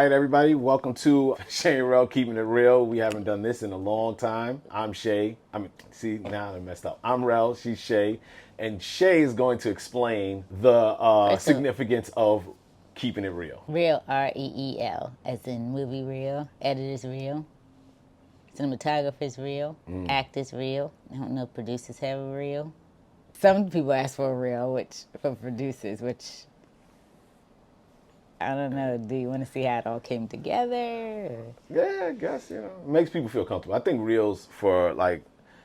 right, everybody, welcome to Shay and Rel Keeping It Real. We haven't done this in a long time. I'm Shay. See, now I messed up. I'm Rel, she's Shay, and Shay is going to explain the significance of keeping it real. Real, R-E-E-L, as in movie reel, editors real, cinematographers real, actors real. I don't know if producers have a reel. Some people ask for a reel, which for producers, which I don't know. Do you want to see how it all came together? Yeah, I guess, it makes people feel comfortable. I think reels for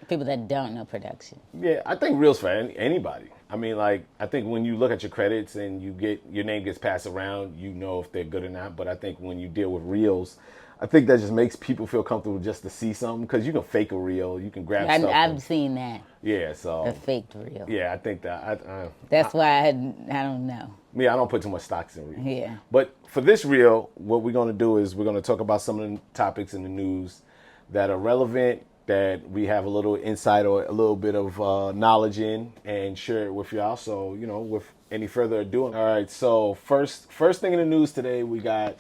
People that don't know production. Yeah, I think reels for anybody. I mean, I think when you look at your credits and your name gets passed around, you know if they're good or not. But I think when you deal with reels, I think that just makes people feel comfortable just to see something, because you can fake a reel, you can grab stuff. I've seen that. Yeah, so a faked reel. Yeah, I think that. That's why I don't know. Yeah, I don't put too much stocks in reels. Yeah. But for this reel, what we're going to do is we're going to talk about some of the topics in the news that are relevant, that we have a little insight or a little bit of knowledge in, and share it with y'all. So, with any further ado. All right, so first thing in the news today, we got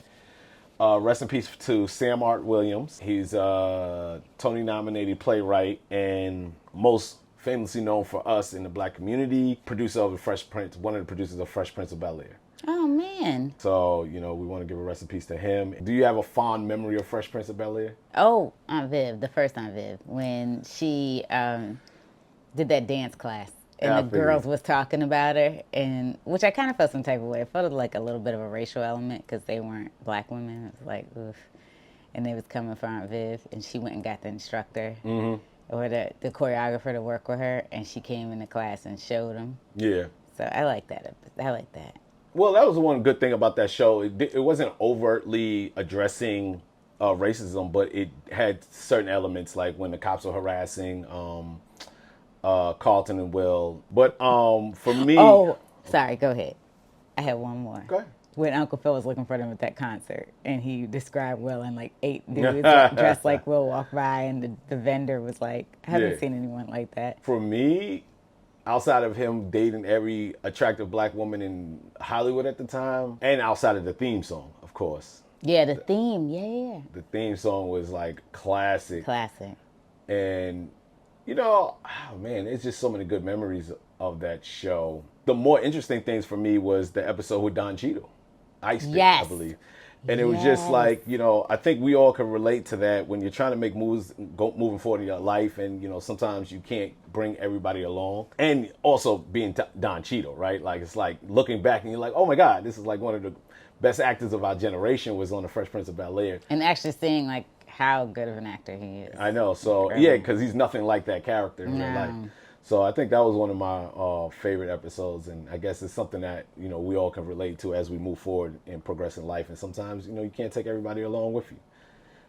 rest in peace to Samm-Art Williams. He's a Tony-nominated playwright and most famously known for us in the black community, producer of Fresh Prince, one of the producers of Fresh Prince of Bel-Air. Oh, man. So, we want to give a rest in peace to him. Do you have a fond memory of Fresh Prince of Bel-Air? Oh, Aunt Viv, the first Aunt Viv, when she did that dance class. And the girls was talking about her, and which I kind of felt some type of way. I felt like a little bit of a racial element because they weren't black women. It was like, oof. And they was coming for Aunt Viv, and she went and got the instructor or the choreographer to work with her, and she came into class and showed them. Yeah. So I like that. I like that. Well, that was one good thing about that show. It wasn't overtly addressing racism, but it had certain elements, like when the cops were harassing Carlton and Will. But for me... Oh, sorry, go ahead. I had one more. Go ahead. When Uncle Phil was looking for them at that concert, and he described Will and like 8 dudes dressed like Will walk by, and the vendor was like, I haven't seen anyone like that. For me, outside of him dating every attractive black woman in Hollywood at the time, and outside of the theme song, of course. Yeah, the theme, yeah. The theme song was like classic. Classic. And, oh man, it's just so many good memories of that show. The more interesting things for me was the episode with Don Cheadle. Ice Pick, I believe. And it was just like, I think we all can relate to that when you're trying to make moves, moving forward in your life, and, sometimes you can't bring everybody along. And also being Don Cheadle, right? Like, it's like looking back and you're like, oh my God, this is like one of the best actors of our generation was on the Fresh Prince of Bel-Air. And actually seeing like how good of an actor he is. I know. So, yeah, because he's nothing like that character in real life. So I think that was one of my favorite episodes, and I guess it's something that, we all can relate to as we move forward and progress in life. And sometimes, you can't take everybody along with you.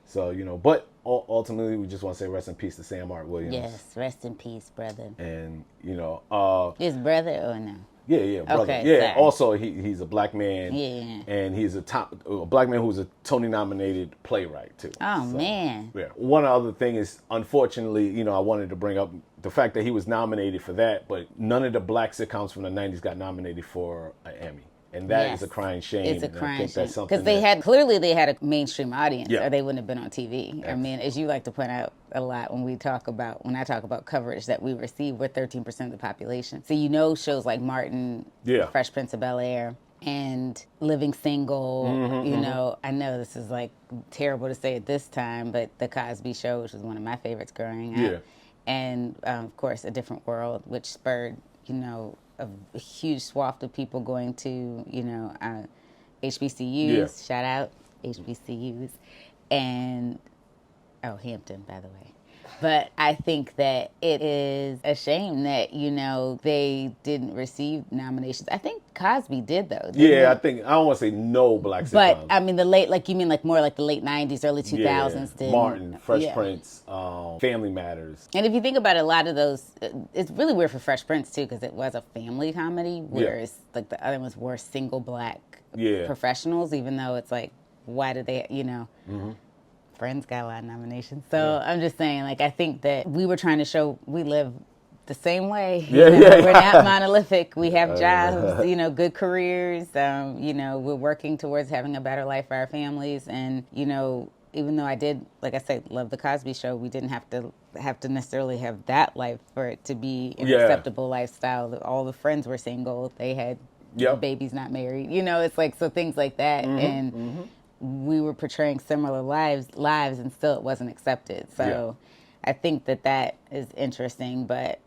So, but ultimately we just want to say rest in peace to Samm-Art Williams. Yes, rest in peace, brother. And, His brother or no? Yeah, brother. Okay, yeah, sorry. Also he's a black man. Yeah. And he's a black man who's a Tony-nominated playwright, too. Oh, man. Yeah. One other thing is, unfortunately, I wanted to bring up the fact that he was nominated for that, but none of the black sitcoms from the 90s got nominated for an Emmy. And that is a crying shame. It's a crying shame. Because they had a mainstream audience, Yeah. or they wouldn't have been on TV. Yes. I mean, as you like to point out a lot when I talk about coverage that we receive, we're 13% of the population. So shows like Martin, Fresh Prince of Bel-Air, and Living Single. I know this is like terrible to say at this time, but The Cosby Show, which was one of my favorites growing up. Yeah. And of course, A Different World, which spurred, a huge swath of people going to, HBCUs. Yeah. Shout out HBCUs, and Hampton, by the way. But I think that it is a shame that, they didn't receive nominations. I think Cosby did, though. Yeah, I don't want to say no black sitcoms. But, I mean, more like the late 90s, early 2000s. Yeah. Martin, Fresh Prince, Family Matters. And if you think about it, a lot of those, it's really weird for Fresh Prince, too, because it was a family comedy, whereas like the other ones were single black professionals, even though it's like, why did they, Friends got a lot of nominations. So I'm just saying, like, I think that we were trying to show we live the same way. Yeah, We're not monolithic. We have jobs, good careers. We're working towards having a better life for our families. And, even though I did, like I said, love the Cosby Show, we didn't have to necessarily have that life for it to be an acceptable lifestyle. All the friends were single. They had babies, not married. It's like, so things like that. And we were portraying similar lives, and still it wasn't accepted. So I think that is interesting, but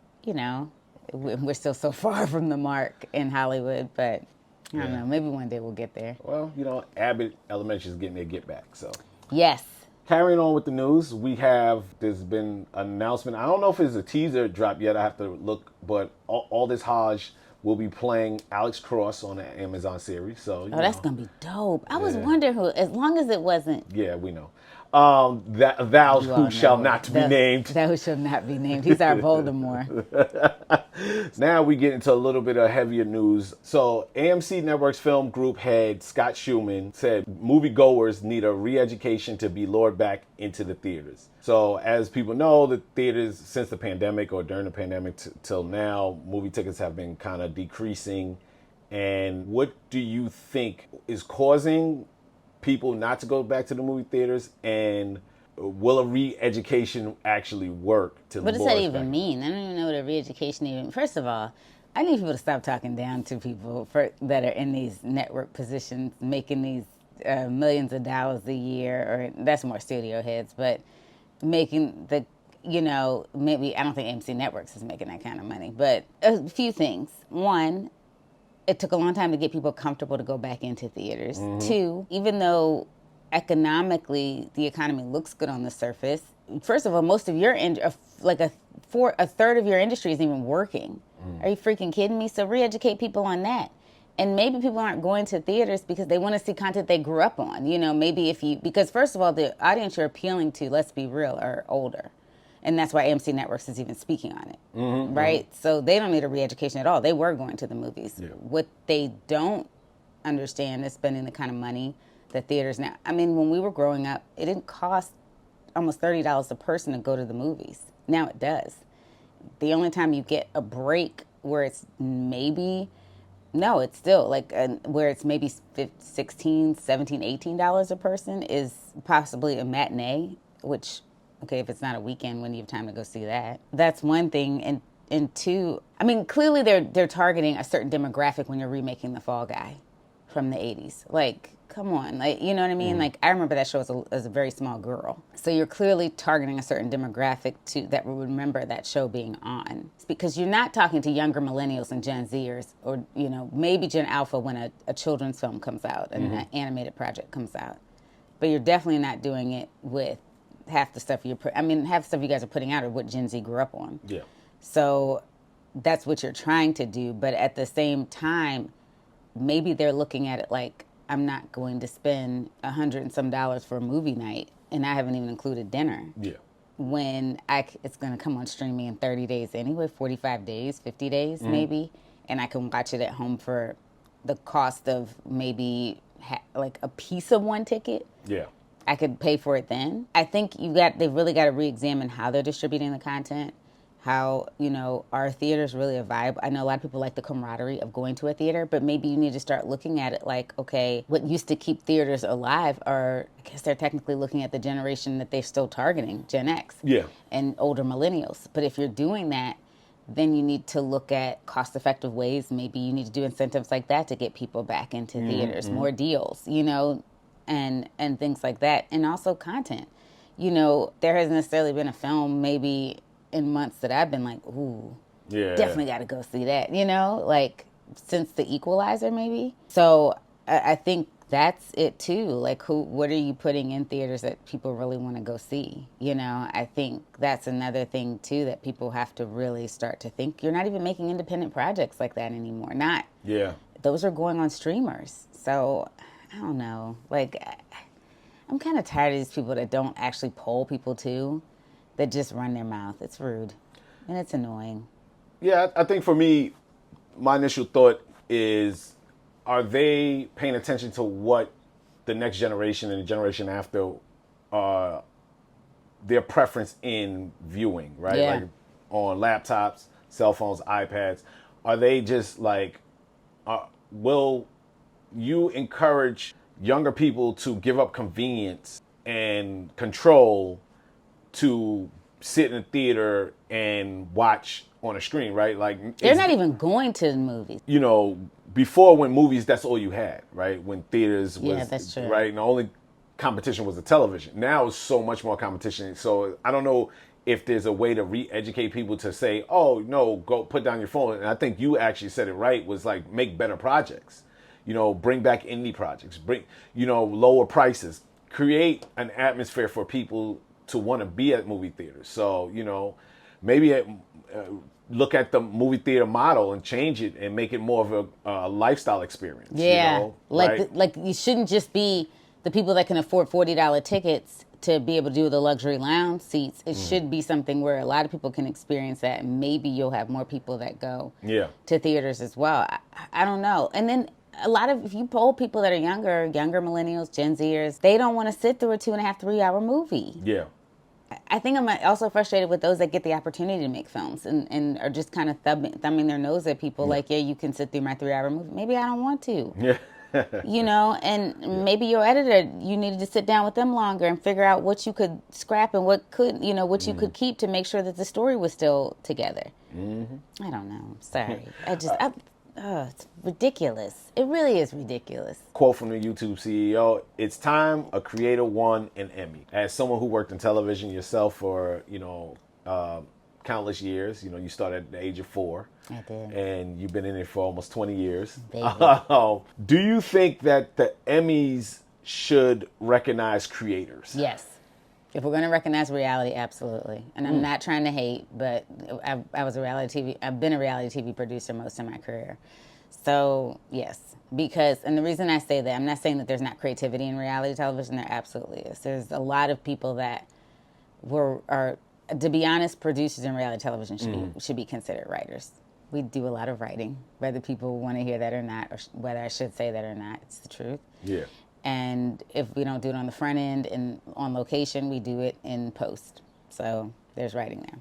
we're still so far from the mark in Hollywood. But I don't know, maybe one day we'll get there. Well, Abbott Elementary is getting their get back. So yes. Carrying on with the news, there's been an announcement. I don't know if it's a teaser drop yet. I have to look, but Aldous Hodge will be playing Alex Cross on the Amazon series. So that's gonna be dope. I was wondering who, as long as it wasn't. Yeah, we know. Thou who shall not be named. Thou who shall not be named. He's our Voldemort. Now we get into a little bit of heavier news. So AMC Network's film group head Scott Schumann said moviegoers need a re-education to be lured back into the theaters. So as people know, the theaters, since the pandemic or during the pandemic till now, movie tickets have been kind of decreasing. And what do you think is causing people not to go back to the movie theaters, and will a re-education actually work to what does that even mean? I don't even know what a re-education even. First of all, I need people to stop talking down to people that are in these network positions, making these millions of dollars a year, or that's more studio heads, but making maybe, I don't think AMC Networks is making that kind of money, but a few things. One, it took a long time to get people comfortable to go back into theaters. Two, even though economically the economy looks good on the surface, first of all, most of your a third of your industry isn't even working. Are you freaking kidding me? So re-educate people on that. And maybe people aren't going to theaters because they want to see content they grew up on. Because first of all, the audience you're appealing to, let's be real, are older. And that's why AMC Networks is even speaking on it, right? So they don't need a re-education at all. They were going to the movies. Yeah. What they don't understand is spending the kind of money that theaters now. I mean, when we were growing up, it didn't cost almost $30 a person to go to the movies. Now it does. The only time you get a break where it's maybe, no, it's still like where it's maybe $16, $17, $18 a person is possibly a matinee, which... Okay, if it's not a weekend, when do you have time to go see that? That's one thing. And two, I mean, clearly they're targeting a certain demographic when you're remaking The Fall Guy from the 80s. Like, come on. Like, you know what I mean? Like, I remember that show as a very small girl. So you're clearly targeting a certain demographic that will remember that show being on. It's because you're not talking to younger millennials and Gen Zers or, maybe Gen Alpha when a children's film comes out and an animated project comes out. But you're definitely not doing it with half the stuff half the stuff you guys are putting out are what Gen Z grew up on. Yeah. So that's what you're trying to do. But at the same time, maybe they're looking at it like, I'm not going to spend $100 and some for a movie night, and I haven't even included dinner. Yeah. When it's going to come on streaming in 30 days anyway, 45 days, 50 days maybe, and I can watch it at home for the cost of maybe like a piece of one ticket. Yeah. I could pay for it then. I think they've really got to re-examine how they're distributing the content, how, are theaters really a vibe? I know a lot of people like the camaraderie of going to a theater, but maybe you need to start looking at it like, okay, what used to keep theaters alive are, I guess they're technically looking at the generation that they're still targeting, Gen X. Yeah. And older millennials. But if you're doing that, then you need to look at cost-effective ways. Maybe you need to do incentives like that to get people back into theaters, more deals, and things like that. And also content. There hasn't necessarily been a film maybe in months that I've been like, ooh, definitely got to go see that, like since The Equalizer maybe. So I think that's it too. Like what are you putting in theaters that people really want to go see? I think that's another thing too that people have to really start to think. You're not even making independent projects like that anymore. Those are going on streamers. So I don't know. Like, I'm kind of tired of these people that don't actually poll people too, that just run their mouth. It's rude, and it's annoying. Yeah, I think for me, my initial thought is, are they paying attention to what the next generation and the generation after, their preference in viewing, right? Yeah. Like on laptops, cell phones, iPads. Are they just like, will you encourage younger people to give up convenience and control to sit in a theater and watch on a screen, right? Like they're not even going to the movies. You know, before when movies, that's all you had, right? When theaters was, that's true. right? And the only competition was the television. Now it's so much more competition. So I don't know if there's a way to re-educate people to say, oh, no, go put down your phone. And I think you actually said it right, was like, make better projects. You know, bring back indie projects, bring, you know, lower prices, create an atmosphere for people to want to be at movie theaters. So, you know, maybe look at the movie theater model and change it and make it more of a lifestyle experience. Yeah, you know, like right? like you shouldn't just be the people that can afford $40 tickets to be able to do the luxury lounge seats. It should be something where a lot of people can experience that, and maybe you'll have more people that go to theaters as well. I don't know. And then a lot of, if you poll people that are younger millennials, Gen Zers, they don't want to sit through a 2.5, 3 hour movie. Yeah. I think I'm also frustrated with those that get the opportunity to make films and are just kind of thumbing their nose at people like, yeah, you can sit through my 3 hour movie. Maybe I don't want to. Yeah. You know, and maybe your editor, you needed to sit down with them longer and figure out what you could scrap and what could, you know, what you could keep to make sure that the story was still together. I don't know. Sorry. It's ridiculous. It really is ridiculous. Quote from the YouTube CEO: "It's time a creator won an Emmy." As someone who worked in television yourself for, you know, countless years, you know, you started at the age of 4. I did. And you've been in it for almost 20 years. Baby. Do you think that the Emmys should recognize creators? Yes. If we're going to recognize reality, absolutely. And I'm not trying to hate, but I've been a reality TV producer most of my career. So, yes. Because, and the reason I say that, I'm not saying that there's not creativity in reality television. There absolutely is. There's a lot of people that are, to be honest, producers in reality television should be considered writers. We do a lot of writing, whether people want to hear that or not, or whether I should say that or not. It's the truth. Yeah. And if we don't do it on the front end and on location, we do it in post. So there's writing there.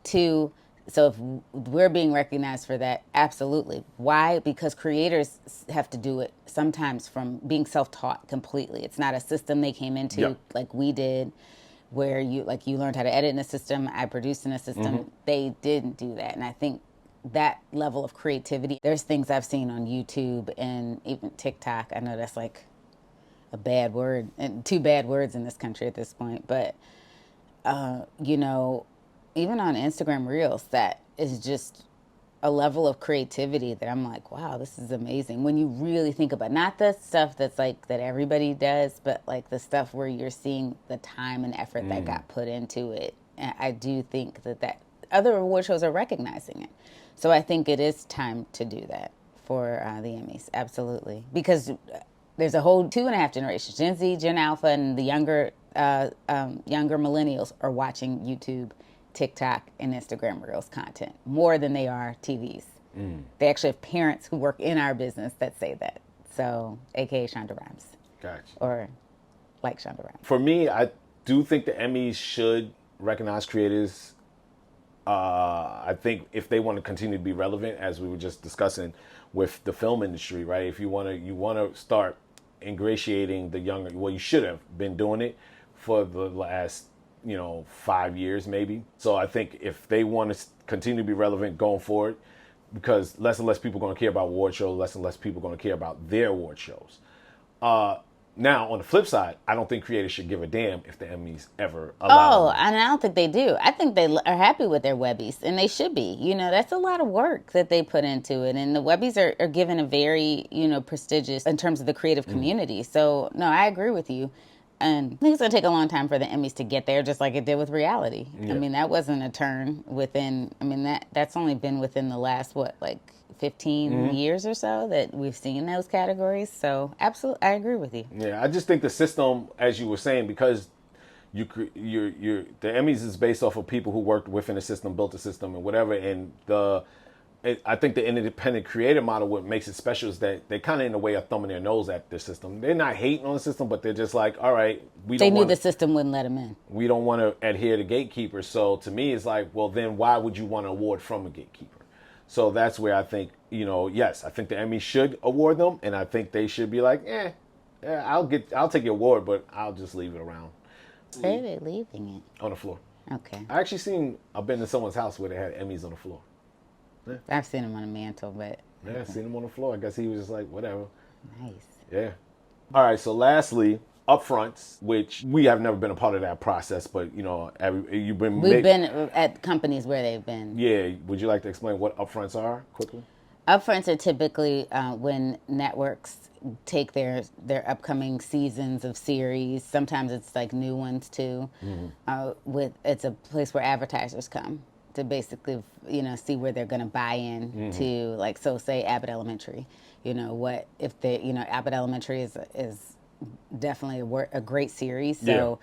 2, so if we're being recognized for that, absolutely. Why? Because creators have to do it sometimes from being self-taught completely. It's not a system they came into like we did, where you learned how to edit in a system, I produced in a system. They didn't do that. And I think that level of creativity, there's things I've seen on YouTube and even TikTok. I know that's like a bad word, and 2 bad words in this country at this point. But, you know, even on Instagram Reels, that is just a level of creativity that I'm like, wow, this is amazing. When you really think about, not the stuff that's like that everybody does, but like the stuff where you're seeing the time and effort that got put into it. And I do think that other award shows are recognizing it. So I think it is time to do that for the Emmys, absolutely. Because there's a whole 2.5 generations, Gen Z, Gen Alpha, and the younger millennials are watching YouTube, TikTok, and Instagram Reels content more than they are TVs. They actually have parents who work in our business that say that. So, AKA Shonda Rhimes. Gotcha. Or like Shonda Rhimes. For me, I do think the Emmys should recognize creators. I think if they want to continue to be relevant, as we were just discussing with the film industry, right? If you want to start ingratiating the younger, well, you should have been doing it for the last, 5 years maybe. So I think if they want to continue to be relevant going forward, because less and less people are going to care about award shows, less and less people are going to care about their award shows. Now, on the flip side, I don't think creators should give a damn if the Emmys ever allow them. And I don't think they do. I think they are happy with their Webbies, and they should be. That's a lot of work that they put into it, and the Webbies are given a very, prestigious in terms of the creative community. So, no, I agree with you. And I think it's going to take a long time for the Emmys to get there, just like it did with reality. Yeah. I mean, that wasn't a turn within, that's only been within the last, 15 years or so that we've seen those categories. So, absolutely, I agree with you. Yeah, I just think the system, as you were saying, because the Emmys is based off of people who worked within the system, built the system, and whatever, and the I think the independent creator model, what makes it special is that they kind of in a way are thumbing their nose at the system. They're not hating on the system, but they're just like, all right, They knew the system wouldn't let them in. We don't want to adhere to gatekeepers. So to me, it's like, well, then why would you want an award from a gatekeeper? So that's where I think, yes, I think the Emmy should award them, and I think they should be like, I'll take your award, but I'll just leave it around. Where are they leaving it? On the floor. Okay. I've been to someone's house where they had Emmys on the floor. Yeah. I've seen them on a mantle, but... Yeah, I've seen him on the floor. I guess he was just like, whatever. Nice. Yeah. All right, so lastly, upfronts, which we have never been a part of that process, but, you've been... We've been at companies where they've been. Yeah. Would you like to explain what upfronts are quickly? Upfronts are typically when networks take their upcoming seasons of series. Sometimes it's like new ones too. Mm-hmm. It's a place where advertisers come to basically, see where they're going to buy in mm-hmm. to, like, so say Abbott Elementary. What if they, Abbott Elementary is definitely a great series. So,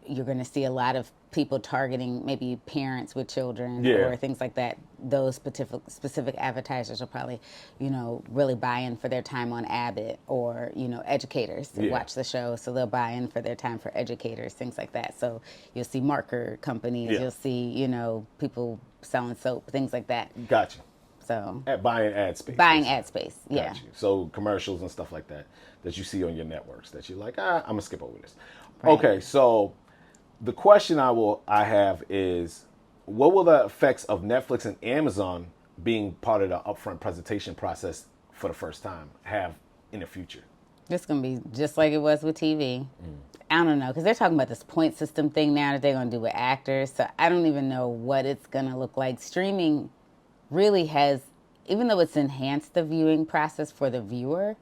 you're going to see a lot of people targeting maybe parents with children or things like that. Those specific advertisers will probably, really buy in for their time on Abbott, or, educators that watch the show. So they'll buy in for their time for educators, things like that. So you'll see marker companies, you'll see, people selling soap, things like that. Gotcha. So buying ad space. Buying ad space, yeah. Gotcha. So commercials and stuff like that you see on your networks that you're like, I'm going to skip over this. Right. Okay, so the question I have is, what will the effects of Netflix and Amazon being part of the upfront presentation process for the first time have in the future? It's going to be just like it was with TV. I don't know, because they're talking about this point system thing now that they're going to do with actors. So I don't even know what it's going to look like. Streaming really has, even though it's enhanced the viewing process for the viewer,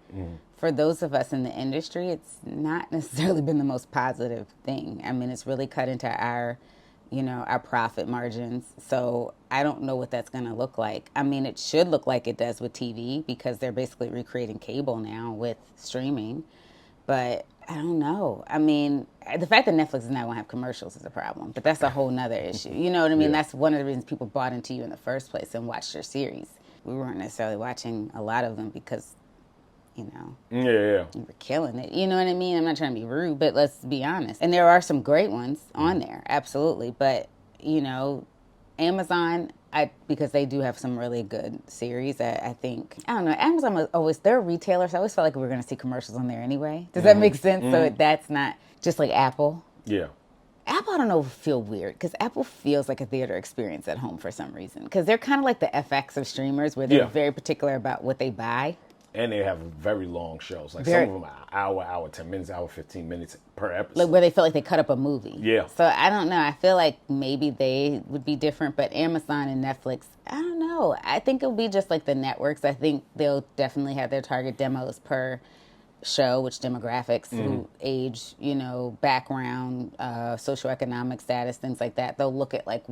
for those of us in the industry, it's not necessarily been the most positive thing. I mean, it's really cut into our profit margins. So I don't know what that's going to look like. I mean, it should look like it does with TV, because they're basically recreating cable now with streaming. But I don't know. I mean, the fact that Netflix is not going to have commercials is a problem, but that's a whole nother issue. You know what I mean? Yeah. That's one of the reasons people bought into you in the first place and watched your series. We weren't necessarily watching a lot of them because, you were killing it. You know what I mean? I'm not trying to be rude, but let's be honest. And there are some great ones on there, absolutely. But, Amazon, because they do have some really good series, I think, I don't know, Amazon was always, they're retailers. I always felt like we were going to see commercials on there anyway. Does that make sense? So that's not just like Apple. Yeah. Apple, I don't know, feel weird, because Apple feels like a theater experience at home for some reason. Because they're kind of like the FX of streamers, where they're very particular about what they buy. And they have very long shows. Like some of them are hour, 10 minutes, hour, 15 minutes per episode. Like where they feel like they cut up a movie. Yeah. So I don't know. I feel like maybe they would be different, but Amazon and Netflix, I don't know. I think it'll be just like the networks. I think they'll definitely have their target demos per show, which demographics, who age, background, socioeconomic status, things like that. They'll look at like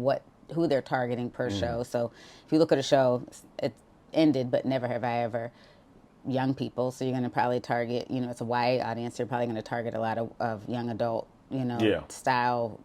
who they're targeting per show. So if you look at a show, it ended, but never have I ever, young people. So you're going to probably target, it's a YA audience. You're probably going to target a lot of young adult, style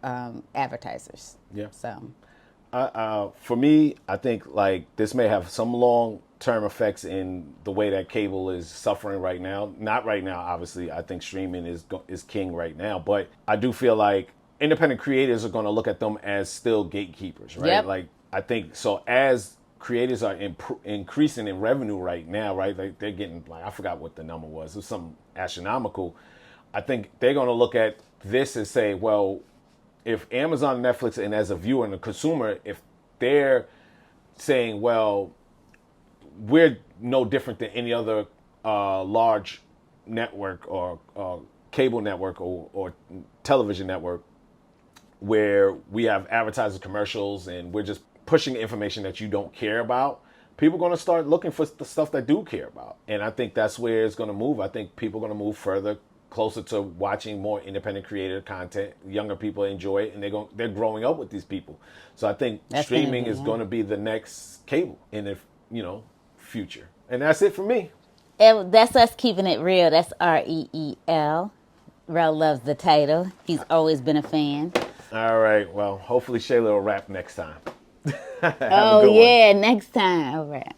advertisers. Yeah. So for me, I think like this may have some long-term effects in the way that cable is suffering right now. Not right now, obviously. I think streaming is king right now, but I do feel like independent creators are going to look at them as still gatekeepers, right? Yep. Like I think so. As creators are increasing in revenue right now, right? Like they're getting, like, I forgot what the number was. It was something astronomical. I think they're going to look at this and say, well, if Amazon, Netflix, and as a viewer and a consumer, if they're saying, well, we're no different than any other large network or cable network or television network, where we have advertising commercials and we're just pushing information that you don't care about, people are going to start looking for the stuff that do care about. And I think that's where it's going to move. I think people are going to move further, closer to watching more independent creative content. Younger people enjoy it, and they're growing up with these people. So I think streaming is going to be the next cable in the future. And that's it for me. That's us keeping it real. That's REEL. Rel loves the title. He's always been a fan. All right. Well, hopefully Shayla will rap next time. Have a Oh good one. yeah, next time. All right.